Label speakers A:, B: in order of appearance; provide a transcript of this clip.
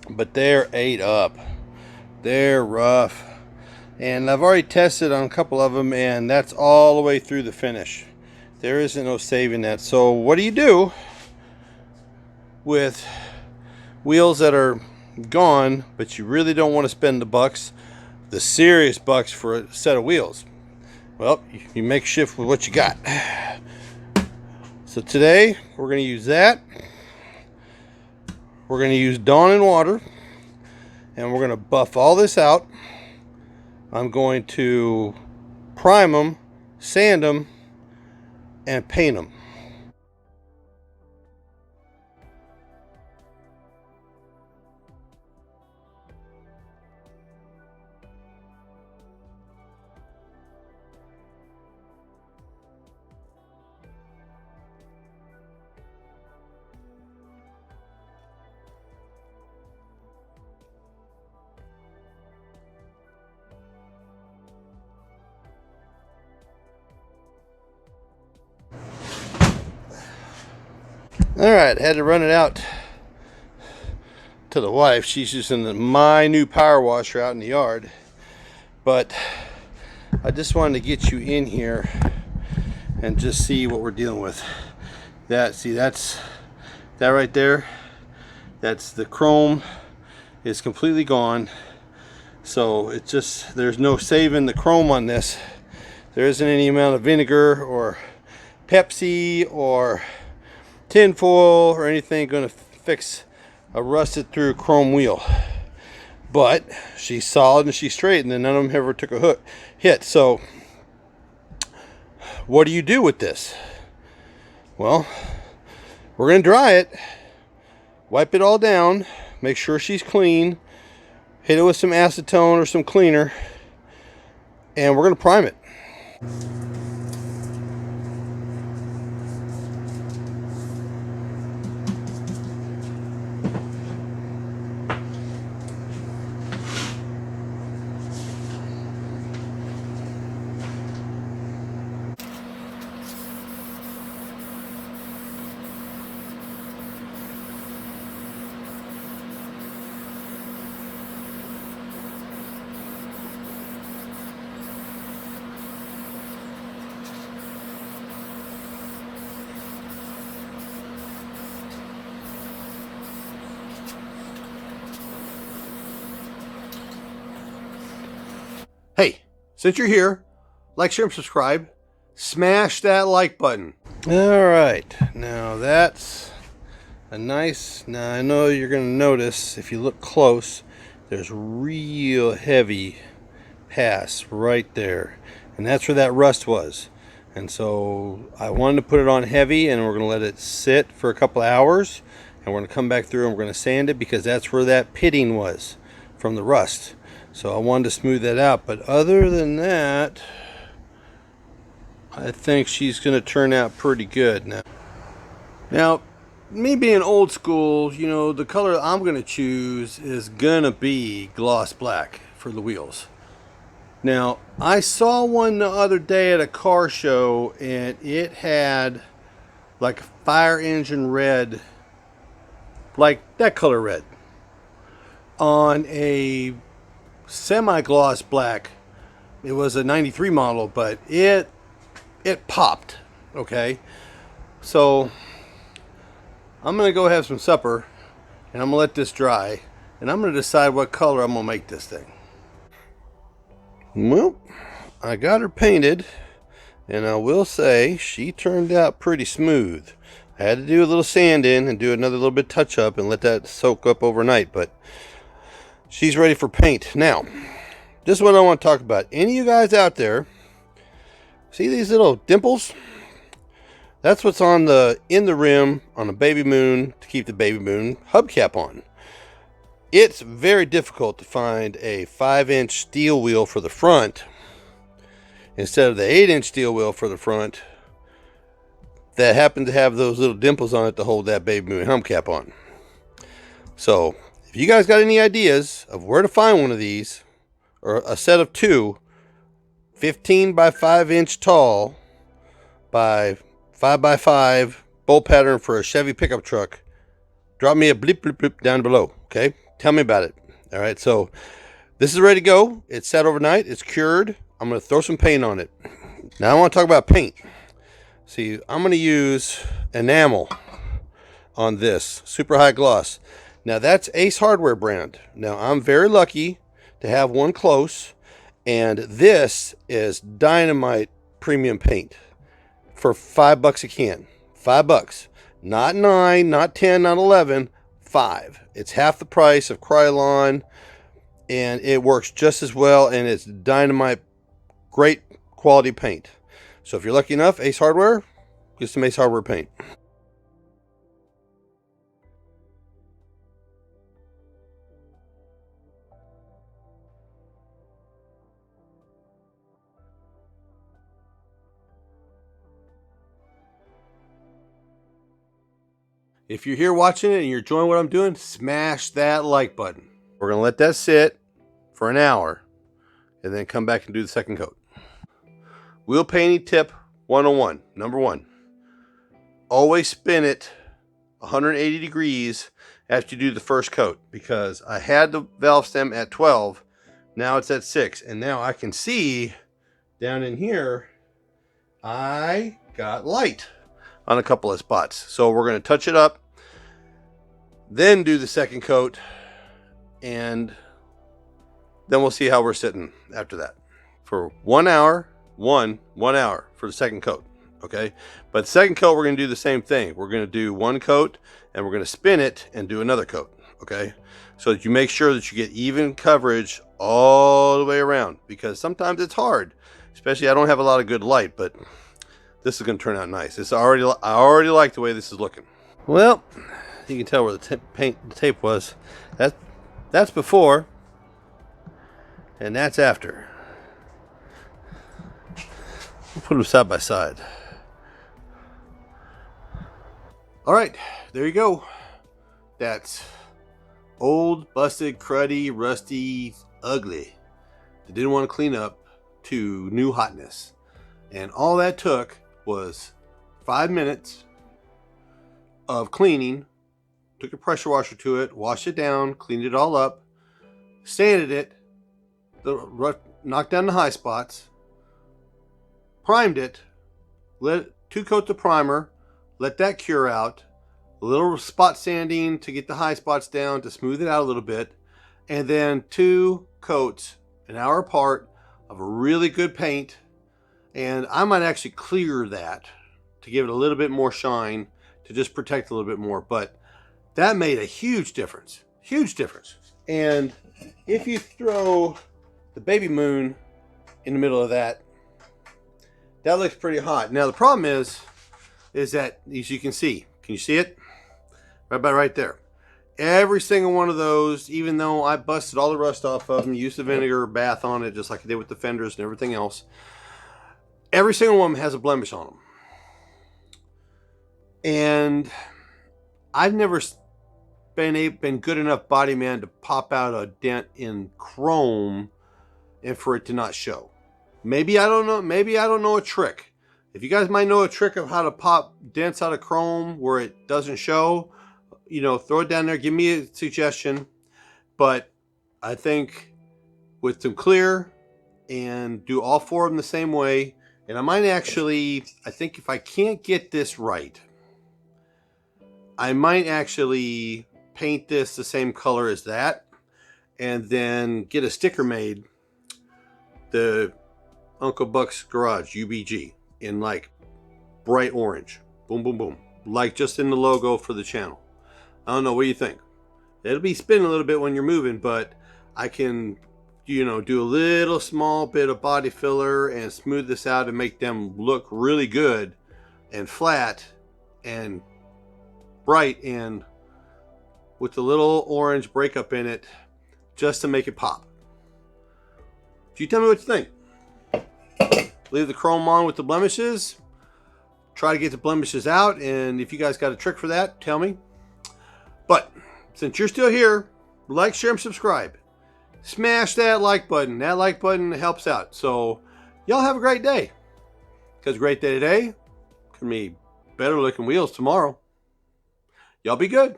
A: but they're ate up. They're rough. And I've already tested on a couple of them, and that's all the way through the finish. There isn't no saving that. So what do you do with wheels that are gone, but you really don't want to spend the bucks, the serious bucks, for a set of wheels? Well, you make shift with what you got. So today we're going to use that. We're going to use Dawn and water, and we're going to buff all this out. I'm going to prime them, sand them, and paint them. Alright, had to run it out to the wife. She's using my new power washer out in the yard. But I just wanted to get you in here and just see what we're dealing with. That's that right there. That's the chrome is completely gone. So it's just, there's no saving the chrome on this. There isn't any amount of vinegar or Pepsi or tinfoil or anything going to fix a rusted through chrome wheel. But she's solid and she's straight, and then none of them ever took a hit. So what do you do with this? Well, we're going to dry it, wipe it all down, make sure she's clean, hit it with some acetone or some cleaner, and we're going to prime it. Hey, since you're here, like, share, and subscribe. Smash that like button. Alright, now that's a nice, now I know you're going to notice, if you look close, there's real heavy pass right there. And that's where that rust was. And so I wanted to put it on heavy, and we're going to let it sit for a couple of hours. And we're going to come back through and we're going to sand it, because that's where that pitting was from the rust. So I wanted to smooth that out, but other than that, I think she's going to turn out pretty good. Now, me being old school, you know, the color I'm going to choose is going to be gloss black for the wheels. Now, I saw one the other day at a car show, and it had like fire engine red, like that color red, on a semi-gloss black. It was a 93 model, but it popped. Okay, so I'm gonna go have some supper, and I'm gonna let this dry, and I'm gonna decide what color I'm gonna make this thing. Well, I got her painted, and I will say she turned out pretty smooth. I had to do a little sand in and do another little bit touch up and let that soak up overnight, but she's ready for paint. Now, this is what I want to talk about. Any of you guys out there, see these little dimples? That's what's on in the rim on a Baby Moon to keep the Baby Moon hubcap on. It's very difficult to find a 5-inch steel wheel for the front instead of the 8-inch steel wheel for the front that happen to have those little dimples on it to hold that Baby Moon hubcap on. So if you guys got any ideas of where to find one of these, or a set of two, 15 by 5 inch tall by 5 by 5 bolt pattern for a Chevy pickup truck, drop me a bleep bleep bleep down below. Okay, Tell me about it. All right, so this is ready to go. It's sat overnight. It's cured. I'm going to throw some paint on it. Now I want to talk about paint. See, I'm going to use enamel on this super high gloss. Now that's Ace Hardware brand. Now I'm very lucky to have one close, and this is Dynamite premium paint for $5 a can. $5, not 9, not 10, not 11, 5. It's half the price of Krylon, and it works just as well, and it's Dynamite, great quality paint. So if you're lucky enough, Ace Hardware, get some Ace Hardware paint. If you're here watching it and you're enjoying what I'm doing, smash that like button. We're going to let that sit for an hour and then come back and do the second coat. Wheel painting tip 101. Number 1. Always spin it 180 degrees after you do the first coat, because I had the valve stem at 12. Now it's at 6. And now I can see down in here, I got light on a couple of spots. So we're going to touch it up, then do the second coat, and then we'll see how we're sitting after that. For 1 hour, 1 hour for the second coat. Okay, but the second coat, we're going to do the same thing. We're going to do one coat and we're going to spin it and do another coat. Okay, so that you make sure that you get even coverage all the way around, because sometimes it's hard, especially I don't have a lot of good light, but this is going to turn out nice. I already like the way this is looking. Well, you can tell where the tape was. That's before, and that's after. We'll put them side by side. All right, there you go. That's old, busted, cruddy, rusty, ugly. They didn't want to clean up, to new hotness. And all that took was 5 minutes of cleaning. Took a pressure washer to it, washed it down, cleaned it all up, sanded it, knocked down the high spots, primed it, let 2 coats of primer, let that cure out, a little spot sanding to get the high spots down, to smooth it out a little bit, and then 2 coats an hour apart of a really good paint. And I might actually clear that to give it a little bit more shine, to just protect a little bit more. But that made a huge difference. Huge difference. And if you throw the baby moon in the middle of that, that looks pretty hot. Now the problem is that, as you can see, you see it? Right about right there. Every single one of those, even though I busted all the rust off of them, used the vinegar bath on it, just like I did with the fenders and everything else, every single one has a blemish on them. And I've never been good enough body man to pop out a dent in chrome and for it to not show. Maybe I don't know. Maybe I don't know a trick. If you guys might know a trick of how to pop dents out of chrome where it doesn't show, you know, throw it down there. Give me a suggestion. But I think with some clear and do all 4 of them the same way. And I might actually, I think if I can't get this right, I might actually paint this the same color as that, and then get a sticker made, the Uncle Buck's Garage UBG, in like bright orange. Boom, boom, boom. Like just in the logo for the channel. I don't know, what do you think? It'll be spinning a little bit when you're moving, but I can, you know, do a little small bit of body filler and smooth this out and make them look really good and flat and bright and with a little orange breakup in it, just to make it pop. You tell me what you think. Leave the chrome on with the blemishes. Try to get the blemishes out, and if you guys got a trick for that, tell me. But since you're still here, like, share, and subscribe. Smash that like button. That like button helps out. So y'all have a great day. Because a great day today can be better looking wheels tomorrow. Y'all be good.